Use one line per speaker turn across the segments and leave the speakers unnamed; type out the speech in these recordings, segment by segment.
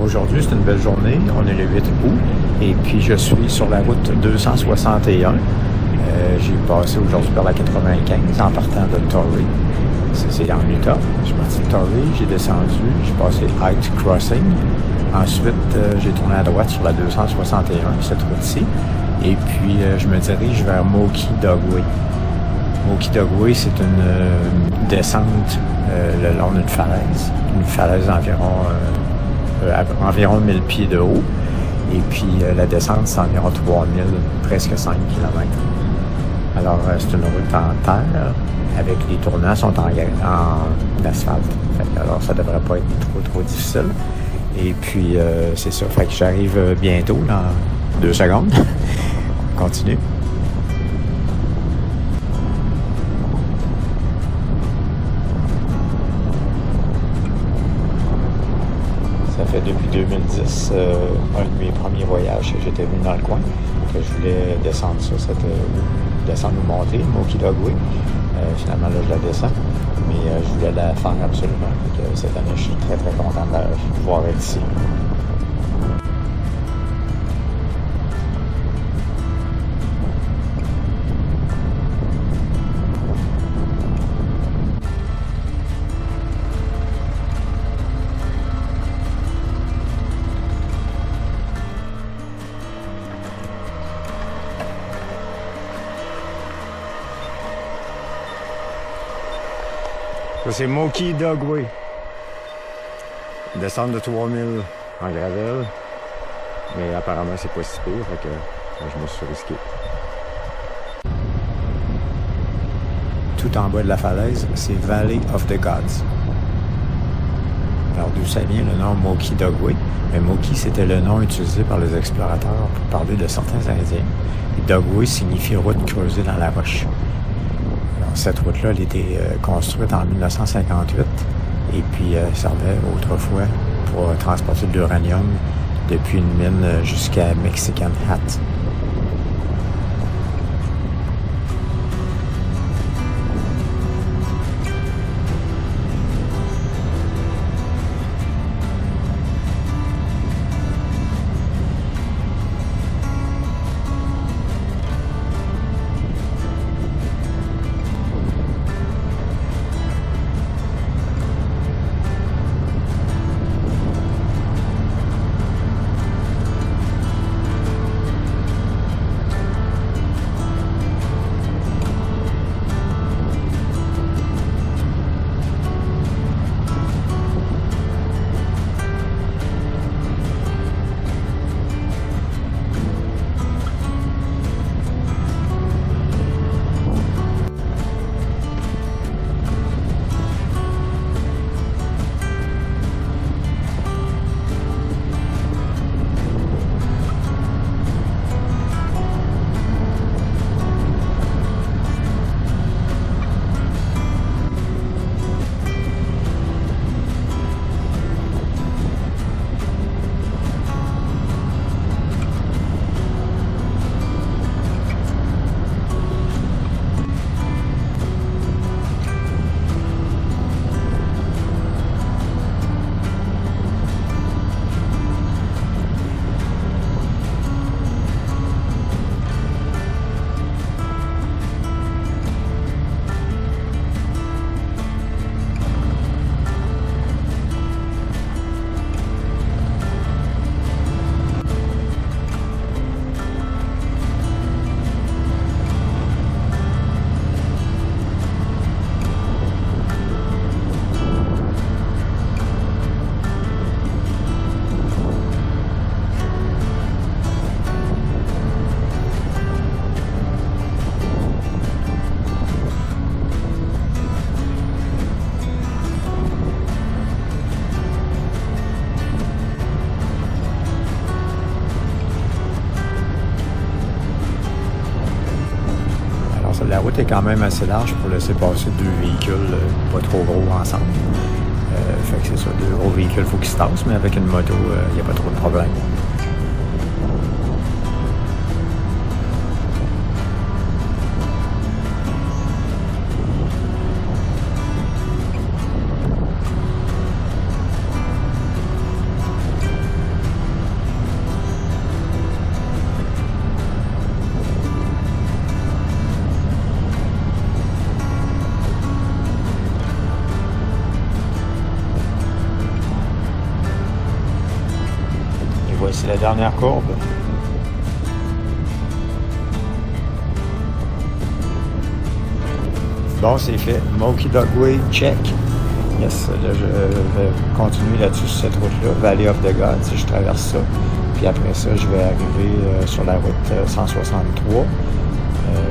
aujourd'hui, c'est une belle journée. On est le 8 août. Et puis, je suis sur la route 261. J'ai passé aujourd'hui par la 95 en partant de Torrey. C'est en Utah. Je suis parti de Torrey, j'ai descendu, j'ai passé Height Crossing. Ensuite, j'ai tourné à droite sur la 261, cette route-ci. Et puis, je me dirige vers Moki Dugway. Moki Dugway, c'est une descente le long d'une falaise. Une falaise environ 1000 pieds de haut. Et puis, la descente, c'est environ 3000, presque 5 km. Alors, c'est une route en terre, avec les tournants sont en asphalte. Alors, ça devrait pas être trop difficile. Et puis, c'est ça. Fait que j'arrive bientôt, dans 2 secondes. On continue. Ça fait depuis 2010 un de mes premiers voyages que j'étais venu dans le coin. Que je voulais descendre ça, descendre ou monter, Moki Dugway. Finalement, là, je la descends. Mais je voulais la faire absolument. Donc, cette année, je suis très, très content de pouvoir être ici. Ça, c'est Moki Dugway. Descendre de 3000 en gravel. Mais apparemment, c'est pas si pire, fait que je me suis risqué. Tout en bas de la falaise, c'est Valley of the Gods. Alors, d'où ça vient le nom Moki Dugway? Mais Moki, c'était le nom utilisé par les explorateurs pour parler de certains Indiens. Et Dugway signifie route creusée dans la roche. Cette route-là, elle a été construite en 1958 et puis servait autrefois pour transporter de l'uranium depuis une mine jusqu'à Mexican Hat. La route est quand même assez large pour laisser passer 2 véhicules pas trop gros ensemble. Fait que c'est ça, 2 gros véhicules, il faut qu'ils se tassent, mais avec une moto, il n'y a pas trop de problème. c'est la dernière courbe. Bon, c'est fait. Moki Dog Way, check. Yes, là, je vais continuer là-dessus sur cette route-là, Valley of the Gods, je traverse ça. Puis après ça, je vais arriver sur la route 163.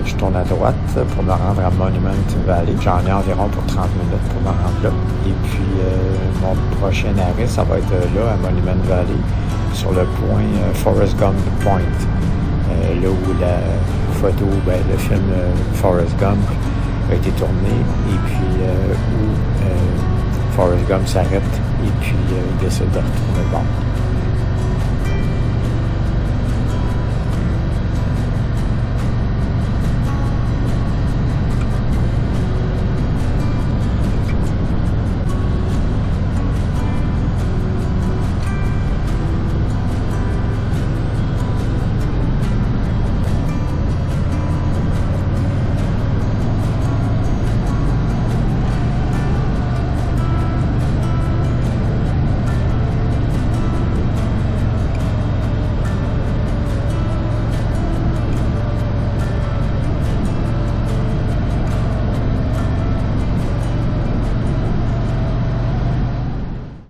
Je tourne à droite pour me rendre à Monument Valley. J'en ai environ pour 30 minutes pour me rendre là. Et puis, mon prochain arrêt, ça va être là, à Monument Valley, sur le point Forrest Gump Point. Là où la photo, le film Forrest Gump a été tourné, et puis où Forrest Gump s'arrête, et puis il décide de retourner le bord.